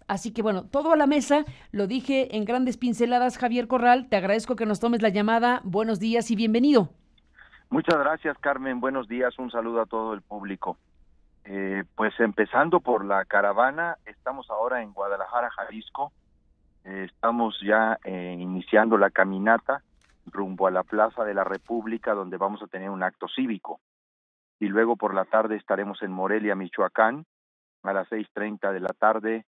Así que bueno, todo a la mesa, lo dije en grandes pinceladas, Javier Corral, te agradezco que nos tomes la llamada, buenos días y bienvenido. Muchas gracias, Carmen. Buenos días. Un saludo a todo el público. Pues empezando por la caravana, estamos ahora en Guadalajara, Jalisco. Estamos ya iniciando la caminata rumbo a la Plaza de la República, donde vamos a tener un acto cívico. Y luego por la tarde estaremos en Morelia, Michoacán. A las 6:30 de la tarde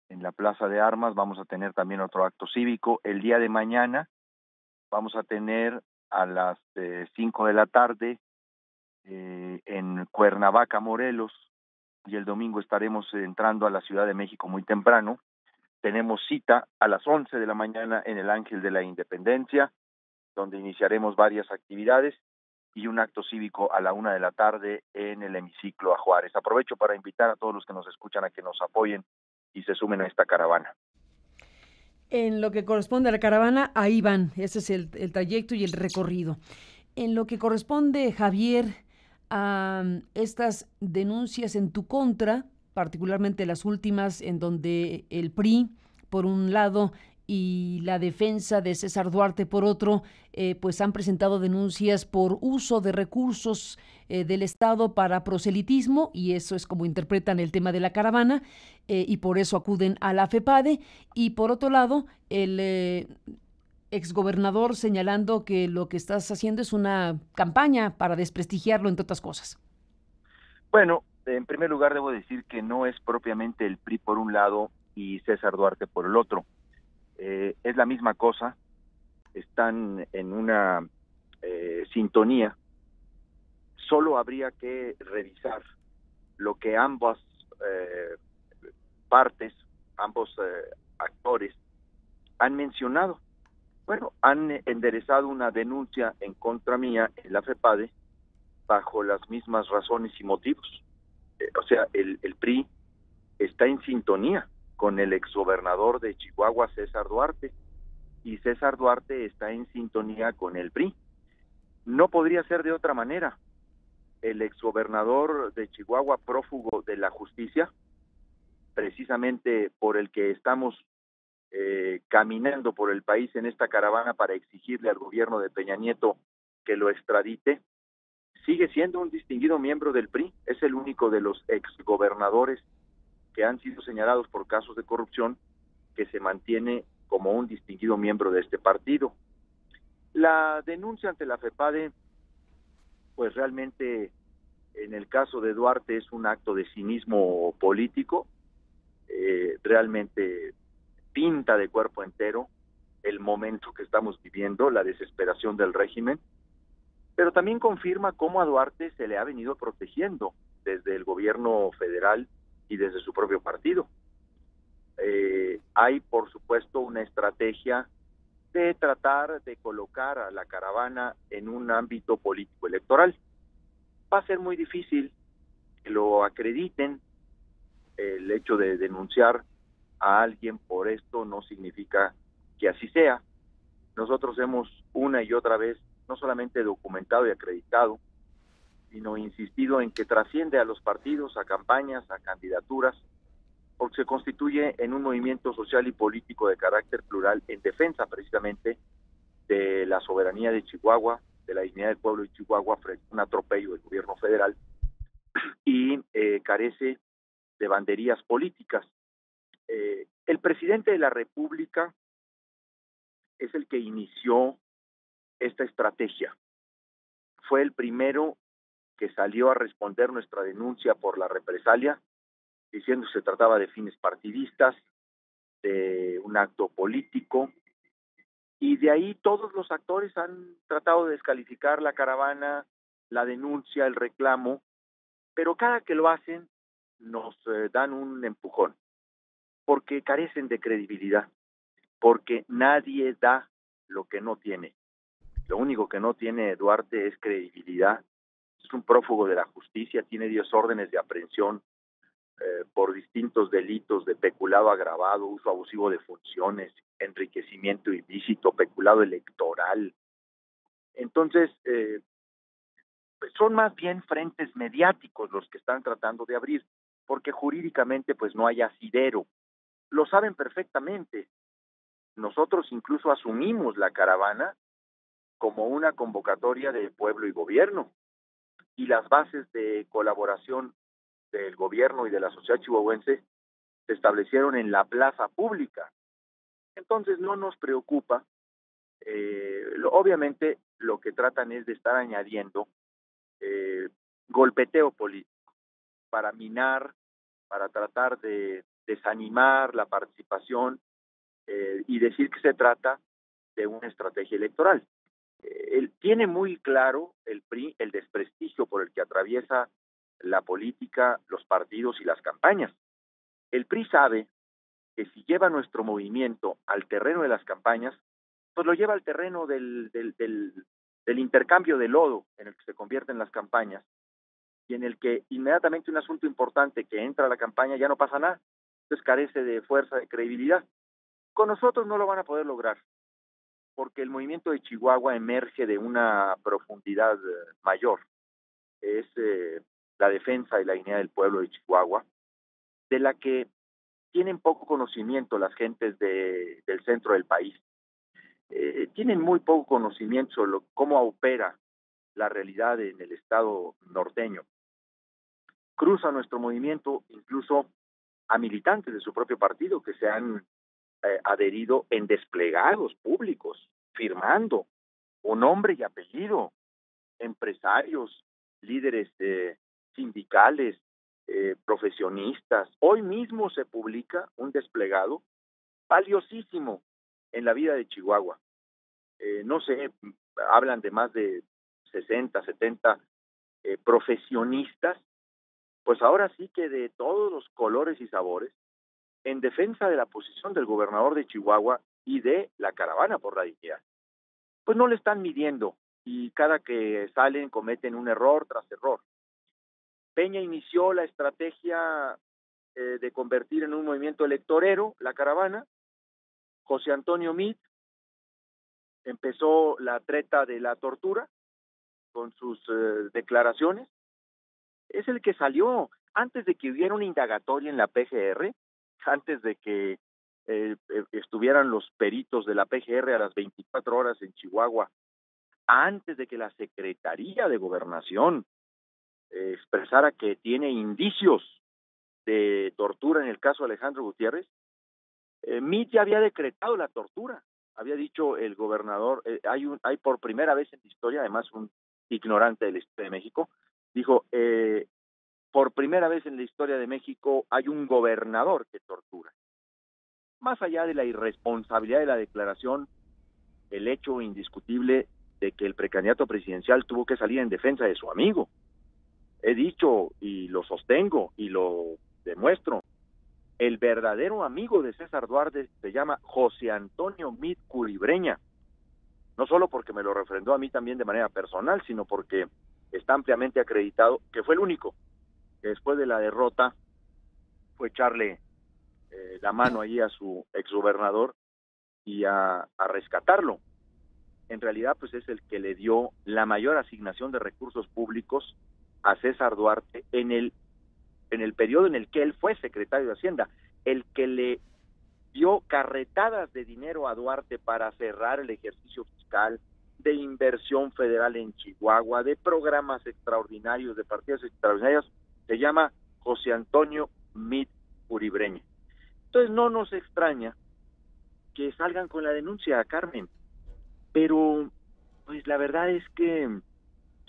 en la Plaza de Armas vamos a tener también otro acto cívico. El día de mañana vamos a tener a las 5 de la tarde en Cuernavaca, Morelos, y el domingo estaremos entrando a la Ciudad de México muy temprano. Tenemos cita a las 11 de la mañana en el Ángel de la Independencia, donde iniciaremos varias actividades, y un acto cívico a la 1 de la tarde en el hemiciclo a Juárez. Aprovecho para invitar a todos los que nos escuchan a que nos apoyen y se sumen a esta caravana. En lo que corresponde a la caravana, ahí van, ese es el trayecto y el recorrido. En lo que corresponde, Javier, a estas denuncias en tu contra, particularmente las últimas en donde el PRI, por un lado, y la defensa de César Duarte, por otro, pues han presentado denuncias por uso de recursos del Estado para proselitismo, y eso es como interpretan el tema de la caravana, y por eso acuden a la FEPADE, y por otro lado, el exgobernador señalando que lo que estás haciendo es una campaña para desprestigiarlo, entre otras cosas. Bueno, en primer lugar debo decir que no es propiamente el PRI por un lado y César Duarte por el otro. Es la misma cosa, están en una sintonía. Solo habría que revisar lo que ambas eh, partes, ambos actores han mencionado. Bueno, han enderezado una denuncia en contra mía en la FEPADE bajo las mismas razones y motivos. O sea, el PRI está en sintonía con el exgobernador de Chihuahua, César Duarte, y César Duarte está en sintonía con el PRI. No podría ser de otra manera. El exgobernador de Chihuahua, prófugo de la justicia, precisamente por el que estamos caminando por el país en esta caravana para exigirle al gobierno de Peña Nieto que lo extradite, sigue siendo un distinguido miembro del PRI. Es el único de los exgobernadores que han sido señalados por casos de corrupción que se mantiene como un distinguido miembro de este partido. La denuncia ante la FEPADE, pues realmente en el caso de Duarte es un acto de cinismo político, realmente pinta de cuerpo entero el momento que estamos viviendo, la desesperación del régimen, pero también confirma cómo a Duarte se le ha venido protegiendo desde el gobierno federal y desde su propio partido. Hay, por supuesto, una estrategia de tratar de colocar a la caravana en un ámbito político electoral. Va a ser muy difícil que lo acrediten. El hecho de denunciar a alguien por esto no significa que así sea. Nosotros hemos una y otra vez no solamente documentado y acreditado, sino insistido en que trasciende a los partidos, a campañas, a candidaturas, porque se constituye en un movimiento social y político de carácter plural en defensa precisamente de la soberanía de Chihuahua, de la dignidad del pueblo de Chihuahua frente a un atropello del gobierno federal, y carece de banderías políticas. El presidente de la República es el que inició esta estrategia. Fue el primero que salió a responder nuestra denuncia por la represalia, diciendo que se trataba de fines partidistas, de un acto político, y de ahí todos los actores han tratado de descalificar la caravana, la denuncia, el reclamo, pero cada que lo hacen nos dan un empujón, porque carecen de credibilidad, porque nadie da lo que no tiene. Lo único que no tiene Duarte es credibilidad. Es un prófugo de la justicia, tiene 10 órdenes de aprehensión por distintos delitos de peculado agravado, uso abusivo de funciones, enriquecimiento ilícito, peculado electoral. Entonces, pues son más bien frentes mediáticos los que están tratando de abrir. porque jurídicamente pues no hay asidero. Lo saben perfectamente. Nosotros incluso asumimos la caravana como una convocatoria de pueblo y gobierno, y las bases de colaboración del gobierno y de la sociedad chihuahuense se establecieron en la plaza pública. Entonces no nos preocupa. Obviamente lo que tratan es de estar añadiendo golpeteo político para minar, para tratar de desanimar la participación y decir que se trata de una estrategia electoral. Él tiene muy claro el PRI el desprestigio por el que atraviesa la política, los partidos y las campañas. El PRI sabe que si lleva nuestro movimiento al terreno de las campañas, pues lo lleva al terreno del intercambio de lodo en el que se convierten las campañas y en el que inmediatamente un asunto importante que entra a la campaña ya no pasa nada, entonces carece de fuerza, de credibilidad. Con nosotros no lo van a poder lograr, porque el movimiento de Chihuahua emerge de una profundidad mayor. Es la defensa y la dignidad del pueblo de Chihuahua, de la que tienen poco conocimiento las gentes del centro del país. Tienen muy poco conocimiento sobre cómo opera la realidad en el estado norteño. Cruza nuestro movimiento incluso a militantes de su propio partido que se han adherido en desplegados públicos, firmando con nombre y apellido, empresarios, líderes sindicales, profesionistas. Hoy mismo se publica un desplegado valiosísimo en la vida de Chihuahua. No sé, hablan de más de 60, 70 profesionistas, pues ahora sí que de todos los colores y sabores, en defensa de la posición del gobernador de Chihuahua y de la caravana por la dignidad. Pues no le están midiendo y cada que salen cometen un error tras error. Peña inició la estrategia de convertir en un movimiento electorero la caravana. José Antonio Meade empezó la treta de la tortura con sus declaraciones. Es el que salió antes de que hubiera una indagatoria en la PGR, antes de que estuvieran los peritos de la PGR a las 24 horas en Chihuahua, antes de que la Secretaría de Gobernación expresara que tiene indicios de tortura en el caso de Alejandro Gutiérrez, Meade ya había decretado la tortura. Había dicho el gobernador, hay por primera vez en la historia, además un ignorante del Estado de México, dijo, por primera vez en la historia de México hay un gobernador que tortura. Más allá de la irresponsabilidad de la declaración, el hecho indiscutible de que el precandidato presidencial tuvo que salir en defensa de su amigo. He dicho y lo sostengo y lo demuestro, el verdadero amigo de César Duarte se llama José Antonio Meade Curibreña, no solo porque me lo refrendó a mí también de manera personal, sino porque está ampliamente acreditado que fue el único que después de la derrota fue echarle la mano allí a su exgobernador y a rescatarlo. En realidad, pues es el que le dio la mayor asignación de recursos públicos a César Duarte en el periodo en el que él fue secretario de Hacienda, el que le dio carretadas de dinero a Duarte para cerrar el ejercicio fiscal, de inversión federal en Chihuahua, de programas extraordinarios, de partidas extraordinarias, se llama José Antonio Meade Curibreña. Entonces no nos extraña que salgan con la denuncia, Carmen, pero pues la verdad es que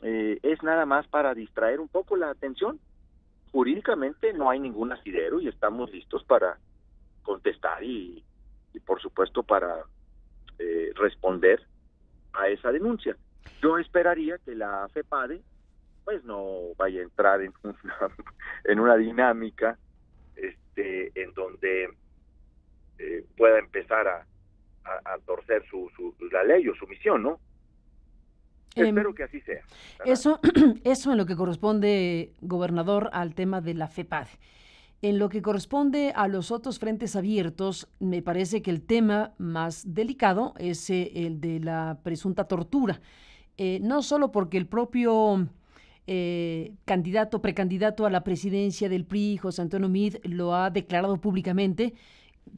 es nada más para distraer un poco la atención. Jurídicamente no hay ningún asidero y estamos listos para contestar y por supuesto para responder a esa denuncia. Yo esperaría que la FEPADE pues no vaya a entrar en una dinámica en donde pueda empezar a torcer la ley o su misión, ¿no? Espero que así sea. Eso en lo que corresponde, gobernador, al tema de la FEPADE. En lo que corresponde a los otros frentes abiertos, me parece que el tema más delicado es el de la presunta tortura. No solo porque el propio precandidato a la presidencia del PRI, José Antonio Meade, lo ha declarado públicamente,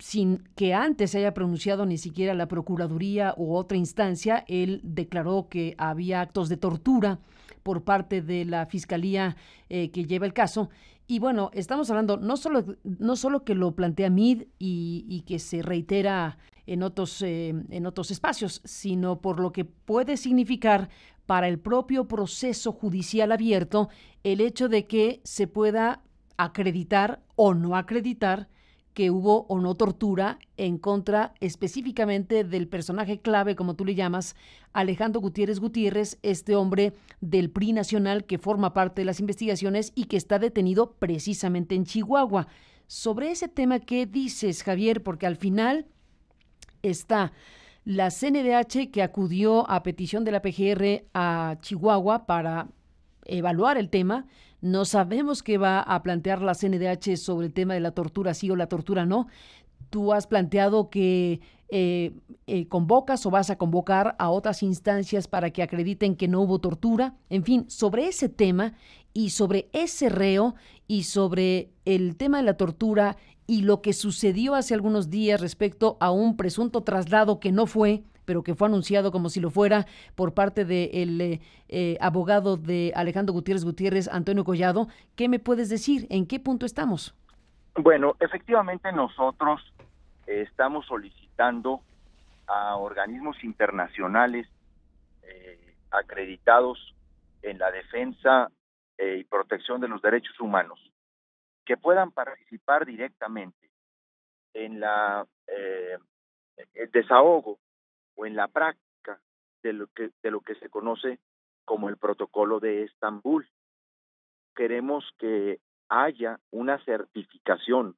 sin que antes se haya pronunciado ni siquiera la Procuraduría u otra instancia. Él declaró que había actos de tortura por parte de la Fiscalía que lleva el caso. Y bueno, estamos hablando no solo que lo plantea Meade y que se reitera en otros espacios, sino por lo que puede significar para el propio proceso judicial abierto el hecho de que se pueda acreditar o no acreditar que hubo o no tortura en contra específicamente del personaje clave, como tú le llamas, Alejandro Gutiérrez Gutiérrez, este hombre del PRI nacional que forma parte de las investigaciones y que está detenido precisamente en Chihuahua. Sobre ese tema, ¿qué dices, Javier? Porque al final está la CNDH, que acudió a petición de la PGR a Chihuahua para evaluar el tema. No sabemos qué va a plantear la CNDH sobre el tema de la tortura sí o la tortura no. Tú has planteado que convocas o vas a convocar a otras instancias para que acrediten que no hubo tortura. En fin, sobre ese tema y sobre ese reo y sobre el tema de la tortura y lo que sucedió hace algunos días respecto a un presunto traslado que no fue, pero que fue anunciado como si lo fuera por parte del abogado de Alejandro Gutiérrez Gutiérrez, Antonio Collado. ¿Qué me puedes decir? ¿En qué punto estamos? Bueno, efectivamente nosotros estamos solicitando a organismos internacionales acreditados en la defensa y protección de los derechos humanos que puedan participar directamente en el desahogo o en la práctica de lo que se conoce como el Protocolo de Estambul. Queremos que haya una certificación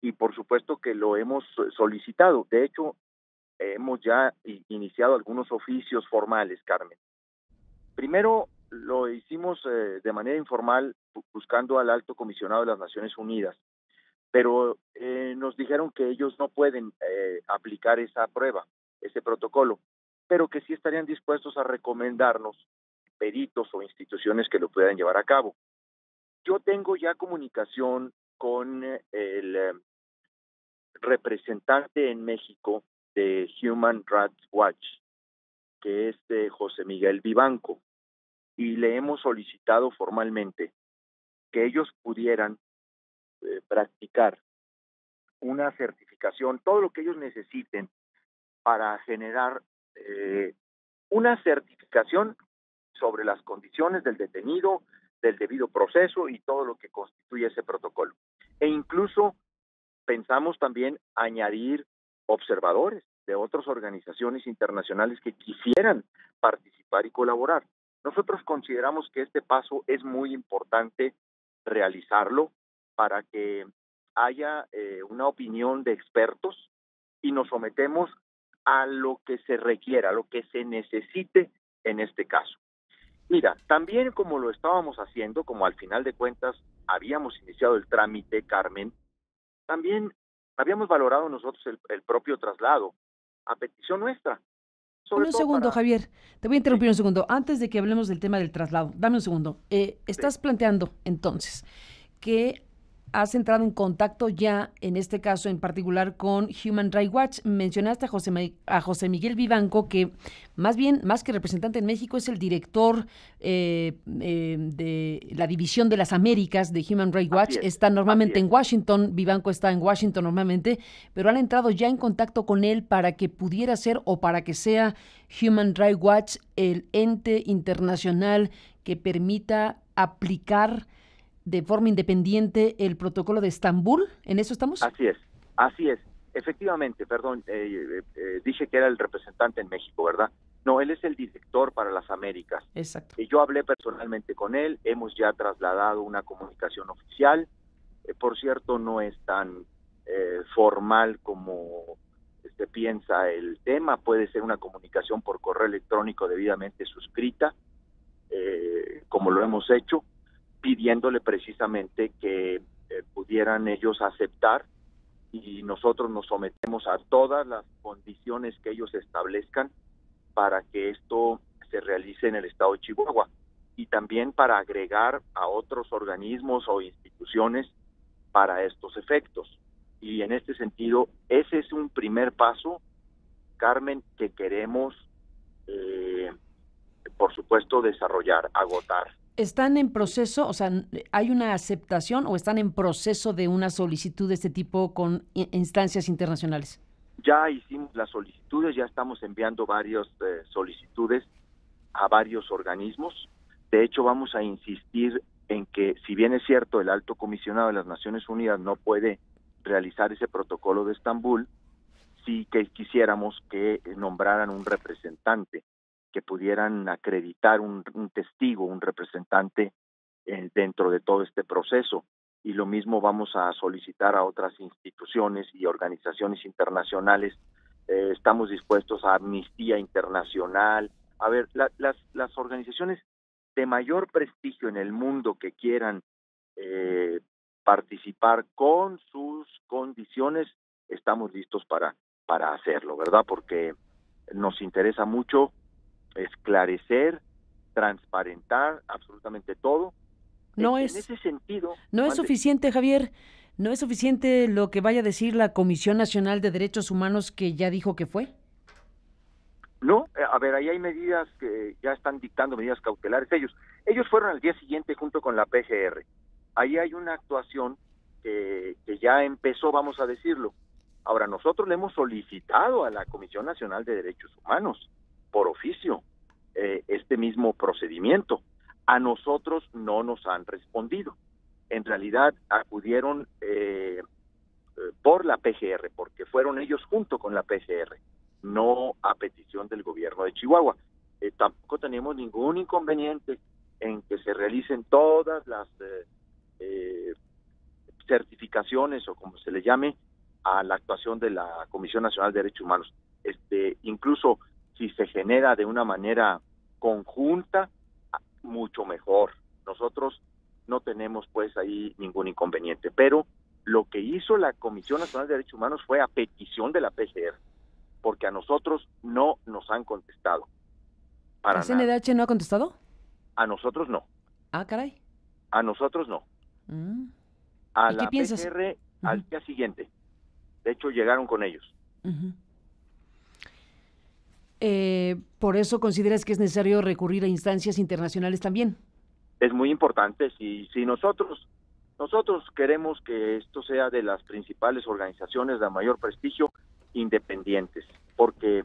y por supuesto que lo hemos solicitado. De hecho, hemos ya iniciado algunos oficios formales, Carmen. Primero lo hicimos de manera informal buscando al Alto Comisionado de las Naciones Unidas, pero nos dijeron que ellos no pueden aplicar esa prueba, ese protocolo, pero que sí estarían dispuestos a recomendarnos peritos o instituciones que lo puedan llevar a cabo. Yo tengo ya comunicación con el representante en México de Human Rights Watch, que es José Miguel Vivanco, y le hemos solicitado formalmente que ellos pudieran practicar una certificación, todo lo que ellos necesiten para generar una certificación sobre las condiciones del detenido, del debido proceso y todo lo que constituye ese protocolo. E incluso pensamos también añadir observadores de otras organizaciones internacionales que quisieran participar y colaborar. Nosotros consideramos que este paso es muy importante realizarlo para que haya una opinión de expertos y nos sometemos a lo que se requiera, a lo que se necesite en este caso. Mira, también como lo estábamos haciendo, como al final de cuentas habíamos iniciado el trámite, Carmen, también habíamos valorado nosotros el propio traslado a petición nuestra. Dame un segundo, Javier. Te voy a interrumpir un segundo. Antes de que hablemos del tema del traslado, dame un segundo. Estás planteando, entonces, que has entrado en contacto ya, en este caso en particular, con Human Rights Watch. Mencionaste a José Miguel Vivanco, que más que representante en México, es el director de la División de las Américas de Human Rights Watch. Está normalmente en Washington, Vivanco está en Washington normalmente, pero han entrado ya en contacto con él para que pudiera ser o para que sea Human Rights Watch el ente internacional que permita aplicar de forma independiente el protocolo de Estambul. ¿En eso estamos? Así es. Efectivamente, perdón, dije que era el representante en México, ¿verdad? No, él es el director para las Américas. Exacto. Yo hablé personalmente con él, hemos ya trasladado una comunicación oficial. Por cierto, no es tan formal como se piensa el tema, puede ser una comunicación por correo electrónico debidamente suscrita, como lo hemos hecho, pidiéndole precisamente que pudieran ellos aceptar, y nosotros nos sometemos a todas las condiciones que ellos establezcan para que esto se realice en el estado de Chihuahua. y también para agregar a otros organismos o instituciones para estos efectos. Y en este sentido, ese es un primer paso, Carmen, que queremos, por supuesto, desarrollar, agotar. ¿Están en proceso, o sea, hay una aceptación o están en proceso de una solicitud de este tipo con instancias internacionales? Ya hicimos las solicitudes, ya estamos enviando varias solicitudes a varios organismos. De hecho, vamos a insistir en que, si bien es cierto, el Alto Comisionado de las Naciones Unidas no puede realizar ese protocolo de Estambul, sí que quisiéramos que nombraran un representante, que pudieran acreditar un testigo, un representante dentro de todo este proceso. Y lo mismo vamos a solicitar a otras instituciones y organizaciones internacionales. Estamos dispuestos a Amnistía Internacional. A ver, las organizaciones de mayor prestigio en el mundo que quieran participar con sus condiciones, estamos listos para hacerlo, ¿verdad? Porque nos interesa mucho esclarecer, transparentar absolutamente todo. En ese sentido... No es suficiente, Javier, no es suficiente lo que vaya a decir la Comisión Nacional de Derechos Humanos, que ya dijo que fue. No, a ver, ahí hay medidas que ya están dictando, medidas cautelares. Ellos fueron al día siguiente junto con la PGR. Ahí hay una actuación que ya empezó, vamos a decirlo. Ahora, nosotros le hemos solicitado a la Comisión Nacional de Derechos Humanos, por oficio, este mismo procedimiento. A nosotros no nos han respondido. En realidad acudieron por la PGR, porque fueron ellos junto con la PGR, no a petición del gobierno de Chihuahua. Tampoco tenemos ningún inconveniente en que se realicen todas las certificaciones, o como se le llame, a la actuación de la Comisión Nacional de Derechos Humanos. Incluso si se genera de una manera conjunta, mucho mejor. Nosotros no tenemos pues ahí ningún inconveniente, pero lo que hizo la Comisión Nacional de Derechos Humanos fue a petición de la PGR, porque a nosotros no nos han contestado. ¿El CNDH no ha contestado? A nosotros no. Ah, caray. A nosotros no. A la PGR al día siguiente. De hecho, llegaron con ellos. ¿Por eso consideras que es necesario recurrir a instancias internacionales también? Es muy importante. Si nosotros queremos que esto sea de las principales organizaciones de mayor prestigio, independientes, porque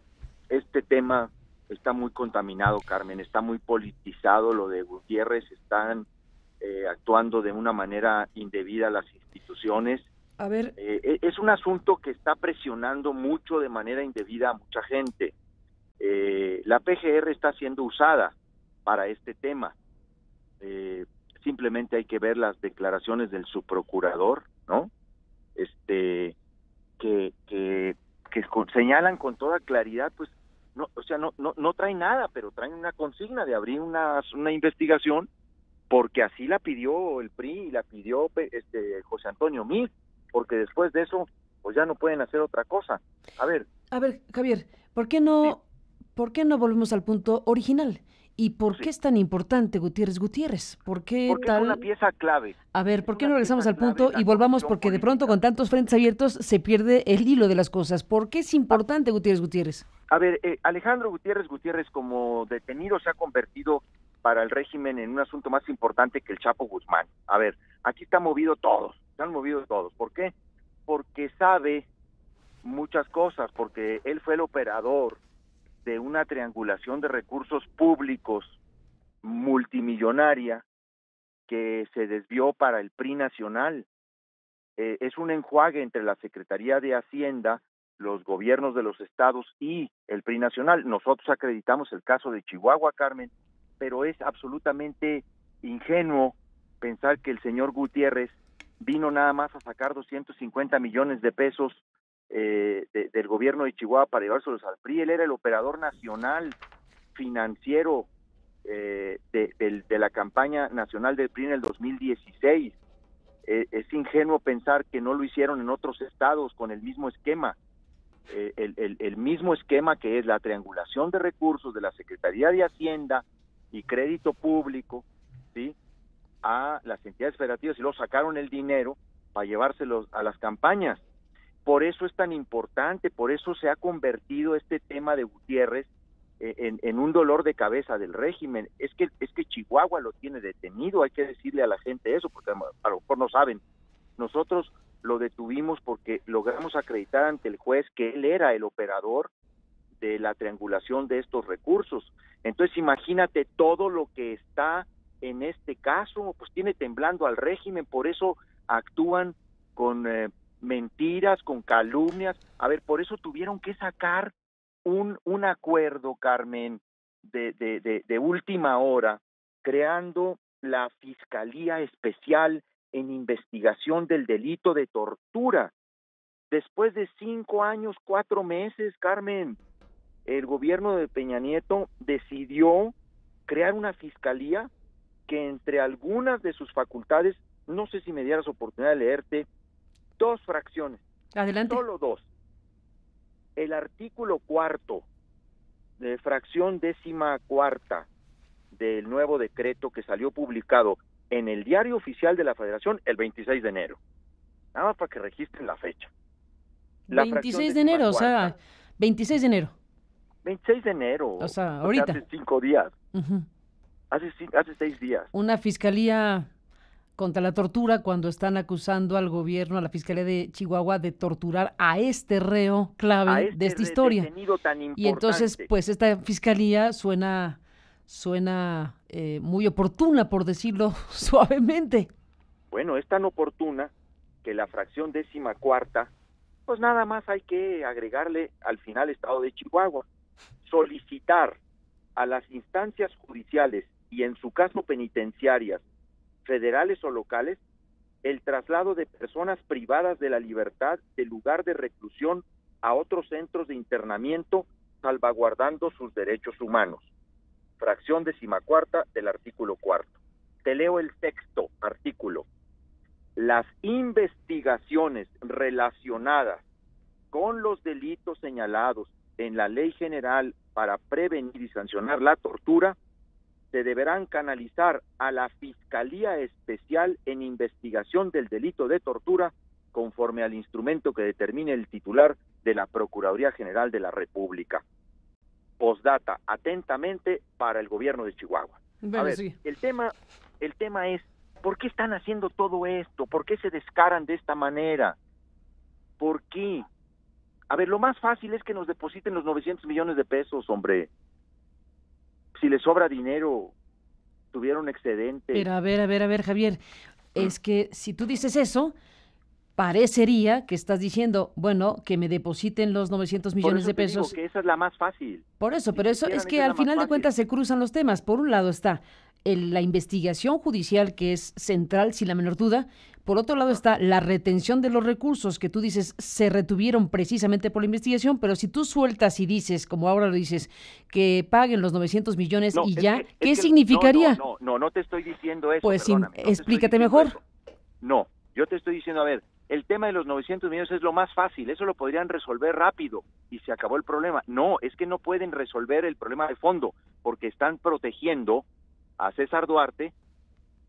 este tema está muy contaminado, Carmen, está muy politizado. Lo de Gutiérrez, están actuando de una manera indebida las instituciones. A ver, es un asunto que está presionando mucho de manera indebida a mucha gente. La PGR está siendo usada para este tema. Simplemente hay que ver las declaraciones del subprocurador, ¿no? Que señalan con toda claridad, pues, no, o sea, no traen nada, pero traen una consigna de abrir una investigación, porque así la pidió el PRI y la pidió José Antonio Meade, porque después de eso, pues ya no pueden hacer otra cosa. A ver, Javier, ¿por qué no volvemos al punto original? ¿Y por qué es tan importante Gutiérrez? Porque es una pieza clave. A ver, ¿por qué no regresamos al punto y volvamos? Porque de pronto, con tantos frentes abiertos, se pierde el hilo de las cosas. ¿Por qué es importante Gutiérrez? A ver, Alejandro Gutiérrez, como detenido, se ha convertido para el régimen en un asunto más importante que el Chapo Guzmán. A ver, aquí se han movido todos. ¿Por qué? Porque sabe muchas cosas, porque él fue el operador de una triangulación de recursos públicos multimillonaria que se desvió para el PRI nacional. Es un enjuague entre la Secretaría de Hacienda, los gobiernos de los estados y el PRI nacional. Nosotros acreditamos el caso de Chihuahua, Carmen, pero es absolutamente ingenuo pensar que el señor Gutiérrez vino nada más a sacar 250 millones de pesos del gobierno de Chihuahua para llevárselos al PRI. Él era el operador nacional financiero de la campaña nacional del PRI en el 2016. Es ingenuo pensar que no lo hicieron en otros estados con el mismo esquema. El mismo esquema, que es la triangulación de recursos de la Secretaría de Hacienda y crédito público, ¿sí?, a las entidades federativas y luego sacaron el dinero para llevárselos a las campañas. Por eso es tan importante, por eso se ha convertido este tema de Gutiérrez en un dolor de cabeza del régimen. Es que Chihuahua lo tiene detenido, hay que decirle a la gente eso, porque a lo mejor no saben. Nosotros lo detuvimos porque logramos acreditar ante el juez que él era el operador de la triangulación de estos recursos. Entonces imagínate todo lo que está en este caso, pues tiene temblando al régimen, por eso actúan con mentiras, con calumnias. A ver, por eso tuvieron que sacar un acuerdo, Carmen, de última hora, creando la Fiscalía Especial en Investigación del Delito de Tortura. Después de 5 años, 4 meses, Carmen, el gobierno de Peña Nieto decidió crear una fiscalía que entre algunas de sus facultades, no sé si me dieras oportunidad de leerte, 2 fracciones. Adelante. Solo 2. El artículo 4, de fracción 14ª del nuevo decreto que salió publicado en el Diario Oficial de la Federación el 26 de enero. Nada más para que registren la fecha. La 26 de enero, o sea, 26 de enero. 26 de enero. O sea, ahorita. Hace 5 días. Uh-huh. Hace 6 días. Una fiscalía contra la tortura cuando están acusando al gobierno, a la Fiscalía de Chihuahua, de torturar a este reo clave de esta historia. Detenido tan importante. Y entonces, pues esta fiscalía suena muy oportuna, por decirlo suavemente. Bueno, es tan oportuna que la fracción 14ª, pues nada más hay que agregarle al final Estado de Chihuahua, solicitar a las instancias judiciales y en su caso penitenciarias, federales o locales, el traslado de personas privadas de la libertad del lugar de reclusión a otros centros de internamiento, salvaguardando sus derechos humanos. Fracción 14ª del artículo 4. Te leo el texto, artículo. Las investigaciones relacionadas con los delitos señalados en la Ley General para prevenir y sancionar la tortura se deberán canalizar a la Fiscalía Especial en Investigación del Delito de Tortura conforme al instrumento que determine el titular de la Procuraduría General de la República. Postdata, atentamente para el gobierno de Chihuahua. Bueno, a ver, sí. el tema es, ¿por qué están haciendo todo esto? ¿Por qué se descaran de esta manera? ¿Por qué? A ver, lo más fácil es que nos depositen los 900 millones de pesos, hombre. Si les sobra dinero, tuvieron excedente. Pero a ver, Javier, es que si tú dices eso, parecería que estás diciendo, bueno, que me depositen los 900 millones de pesos. Digo que esa es la más fácil. Por eso, pero eso es que al final de cuentas se cruzan los temas. Por un lado está la investigación judicial, que es central, sin la menor duda. Por otro lado está la retención de los recursos que tú dices se retuvieron precisamente por la investigación, pero si tú sueltas y dices, como ahora lo dices, que paguen los 900 millones y ya, ¿qué significaría? No te estoy diciendo eso. Pues explícate mejor. Eso. No, yo te estoy diciendo, a ver, el tema de los 900 millones es lo más fácil, eso lo podrían resolver rápido y se acabó el problema. No, es que no pueden resolver el problema de fondo porque están protegiendo a César Duarte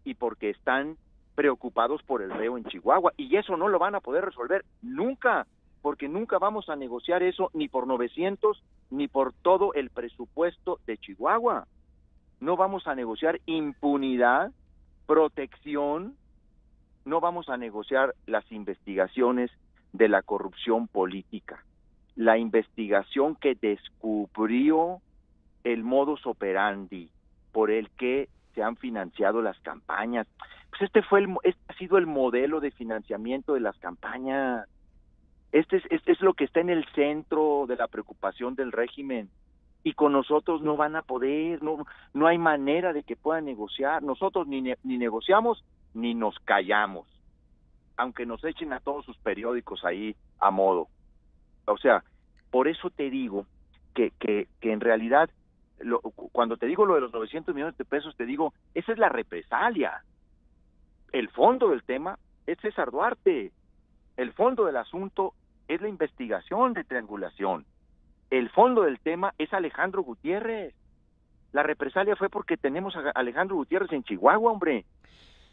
y porque están preocupados por el reo en Chihuahua, y eso no lo van a poder resolver nunca, porque nunca vamos a negociar eso ni por 900 ni por todo el presupuesto de Chihuahua. No vamos a negociar impunidad, protección, no vamos a negociar las investigaciones de la corrupción política, la investigación que descubrió el modus operandi por el que se han financiado las campañas. Pues este ha sido el modelo de financiamiento de las campañas. Este es lo que está en el centro de la preocupación del régimen. Y con nosotros no van a poder, no hay manera de que puedan negociar. Nosotros ni negociamos ni nos callamos, aunque nos echen a todos sus periódicos ahí a modo. O sea, por eso te digo que en realidad, cuando te digo lo de los 900 millones de pesos, te digo, esa es la represalia. El fondo del tema es César Duarte. El fondo del asunto es la investigación de triangulación. El fondo del tema es Alejandro Gutiérrez. La represalia fue porque tenemos a Alejandro Gutiérrez en Chihuahua, hombre.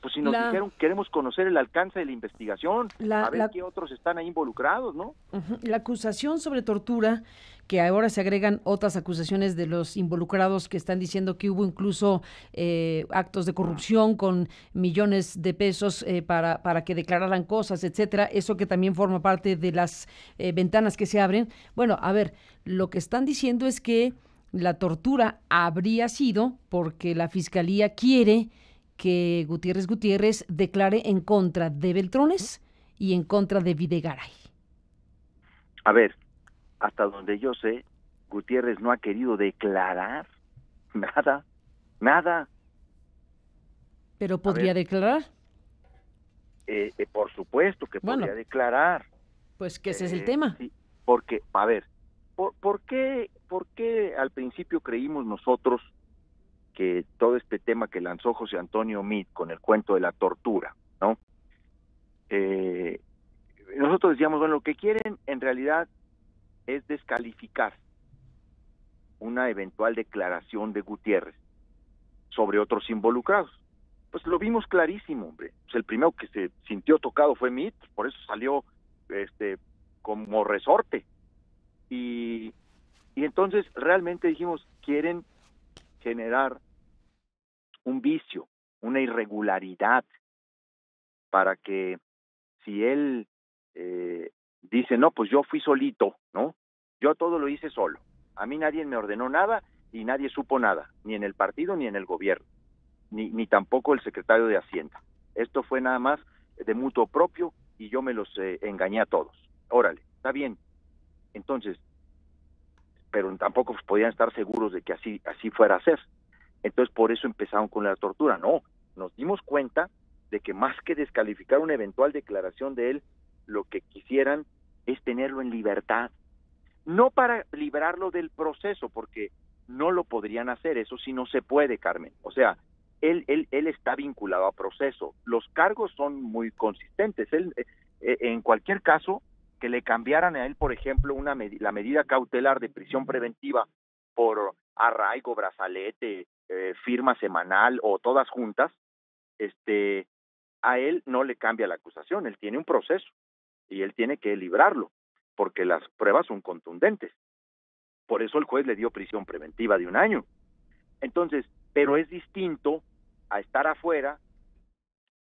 Pues si nos La, dijeron, queremos conocer el alcance de la investigación, la, a ver la, qué otros están ahí involucrados, ¿no? La acusación sobre tortura, que ahora se agregan otras acusaciones de los involucrados que están diciendo que hubo incluso actos de corrupción con millones de pesos para que declararan cosas, etcétera. Eso que también forma parte de las ventanas que se abren. Bueno, a ver, lo que están diciendo es que la tortura habría sido porque la fiscalía quiere que Gutiérrez declare en contra de Beltrones y en contra de Videgaray. A ver, hasta donde yo sé, Gutiérrez no ha querido declarar nada, nada. Pero A podría ver, declarar. por supuesto que Bueno, podría declarar. pues que ese es el tema. Sí, porque, a ver, ¿por qué al principio creímos nosotros que todo este tema que lanzó José Antonio Meade con el cuento de la tortura, ¿no? Nosotros decíamos, bueno, lo que quieren en realidad es descalificar una eventual declaración de Gutiérrez sobre otros involucrados. Pues lo vimos clarísimo, hombre. Pues el primero que se sintió tocado fue Meade, por eso salió como resorte. Y entonces realmente dijimos, quieren generar un vicio, una irregularidad, para que si él dice, no, pues yo fui solito, ¿no? Yo todo lo hice solo. A mí nadie me ordenó nada y nadie supo nada, ni en el partido ni en el gobierno, ni tampoco el secretario de Hacienda. Esto fue nada más de mutuo propio y yo me los engañé a todos. Órale, está bien. Entonces, pero tampoco podían estar seguros de que así fuera a ser. Entonces, por eso empezaron con la tortura. No, nos dimos cuenta de que más que descalificar una eventual declaración de él, lo que quisieran es tenerlo en libertad. No para librarlo del proceso, porque no lo podrían hacer, eso sí no se puede, Carmen. O sea, él está vinculado a proceso. Los cargos son muy consistentes. Él, en cualquier caso, que le cambiaran a él, por ejemplo, la medida cautelar de prisión preventiva por arraigo, brazalete, firma semanal o todas juntas, a él no le cambia la acusación, él tiene un proceso y él tiene que librarlo, porque las pruebas son contundentes. Por eso el juez le dio prisión preventiva de 1 año. Entonces, pero es distinto a estar afuera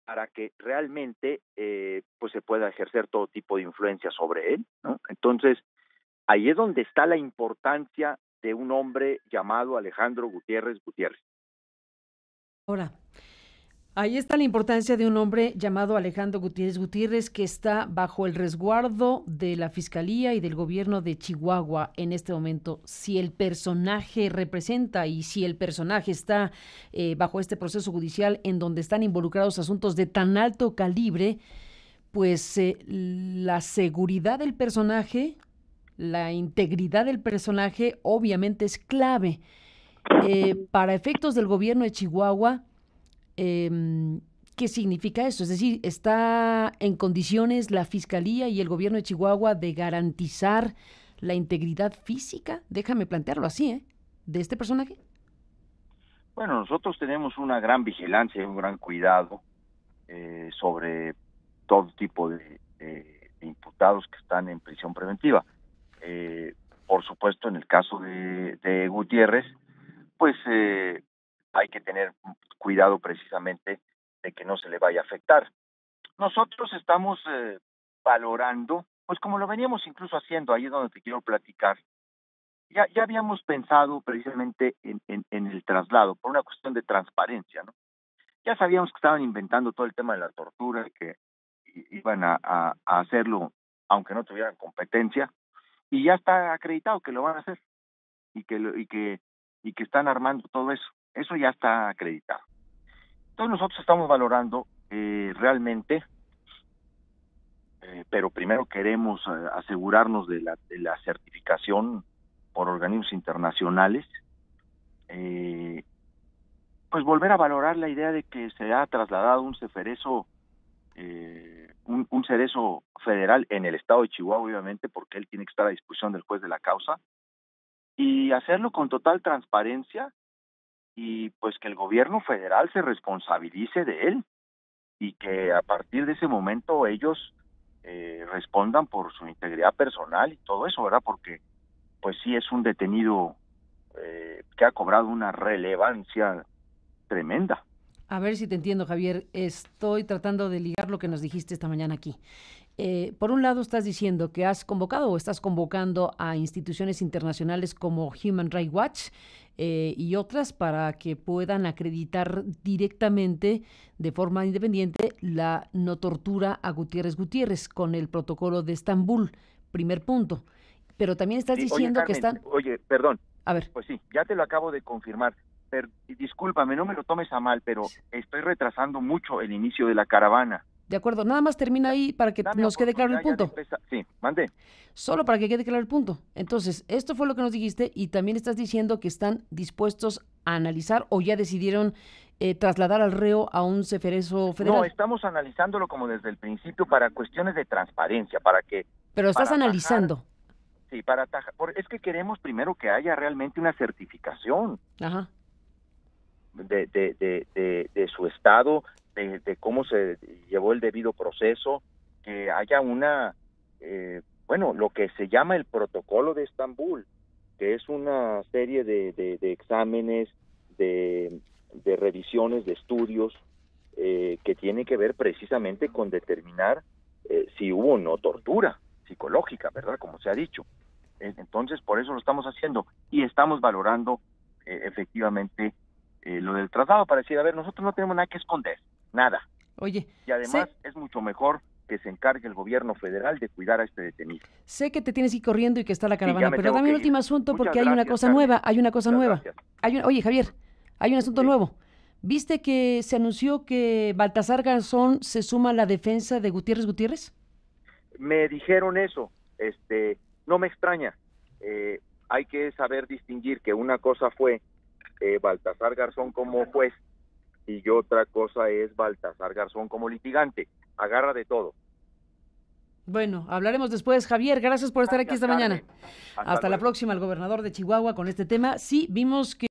para que realmente pues se pueda ejercer todo tipo de influencia sobre él, ¿no? Entonces, ahí es donde está la importancia de un hombre llamado Alejandro Gutiérrez. Ahora, ahí está la importancia de un hombre llamado Alejandro Gutiérrez, que está bajo el resguardo de la Fiscalía y del gobierno de Chihuahua en este momento. Si el personaje representa y si el personaje está bajo este proceso judicial en donde están involucrados asuntos de tan alto calibre, pues la seguridad del personaje, la integridad del personaje obviamente es clave. Para efectos del gobierno de Chihuahua, ¿qué significa eso? Es decir, ¿está en condiciones la Fiscalía y el gobierno de Chihuahua de garantizar la integridad física? Déjame plantearlo así, de este personaje. Bueno, nosotros tenemos una gran vigilancia y un gran cuidado sobre todo tipo de imputados que están en prisión preventiva. Por supuesto, en el caso de Gutiérrez, pues hay que tener cuidado precisamente de que no se le vaya a afectar. Nosotros estamos valorando, pues como lo veníamos incluso haciendo, ahí es donde te quiero platicar, ya habíamos pensado precisamente en el traslado, por una cuestión de transparencia, ¿no? Ya sabíamos que estaban inventando todo el tema de la tortura, que iban a hacerlo aunque no tuvieran competencia, y ya está acreditado que lo van a hacer y que están armando todo eso. Eso ya está acreditado. Entonces nosotros estamos valorando realmente, pero primero queremos asegurarnos de la certificación por organismos internacionales, pues volver a valorar la idea de que se ha trasladado un cerezo un cerezo federal en el estado de Chihuahua, obviamente, porque él tiene que estar a disposición del juez de la causa, y hacerlo con total transparencia y pues que el gobierno federal se responsabilice de él y que a partir de ese momento ellos respondan por su integridad personal y todo eso, ¿verdad? Porque pues sí es un detenido que ha cobrado una relevancia tremenda. A ver si te entiendo, Javier. Estoy tratando de ligar lo que nos dijiste esta mañana aquí. Por un lado, estás diciendo que has convocado o estás convocando a instituciones internacionales como Human Rights Watch y otras para que puedan acreditar directamente, de forma independiente, la no tortura a Gutiérrez Gutiérrez con el protocolo de Estambul, primer punto. Pero también estás Sí, diciendo que están... perdón, A ver. pues sí, ya te lo acabo de confirmar. Pero, discúlpame, no me lo tomes a mal, pero estoy retrasando mucho el inicio de la caravana. De acuerdo, nada más termina ahí para que nos quede claro el punto. Sí, mande. Solo para que quede claro el punto. Entonces, esto fue lo que nos dijiste y también estás diciendo que están dispuestos a analizar o ya decidieron trasladar al reo a un ceferezo federal. No, estamos analizándolo como desde el principio para cuestiones de transparencia, para que... Pero estás analizando. Sí, para atajar. Es que queremos primero que haya realmente una certificación. Ajá. De su estado, de cómo se llevó el debido proceso, que haya una, lo que se llama el protocolo de Estambul, que es una serie de exámenes, de revisiones, de estudios, que tienen que ver precisamente con determinar si hubo o no tortura psicológica, ¿verdad? Como se ha dicho. Entonces, por eso lo estamos haciendo y estamos valorando efectivamente lo del traslado para decir, a ver, nosotros no tenemos nada que esconder, nada. Oye, y además es mucho mejor que se encargue el gobierno federal de cuidar a este detenido. Sé que te tienes que ir corriendo y que está la caravana, pero dame un último asunto porque hay una cosa nueva, Oye, Javier, hay un asunto nuevo. ¿Viste que se anunció que Baltasar Garzón se suma a la defensa de Gutiérrez Gutiérrez? Me dijeron eso, no me extraña. Hay que saber distinguir que una cosa fue Baltasar Garzón como juez y otra cosa es Baltasar Garzón como litigante. Agarra de todo. Bueno, hablaremos después. Javier, gracias por estar aquí esta mañana. Hasta la próxima, el gobernador de Chihuahua con este tema. Sí, vimos que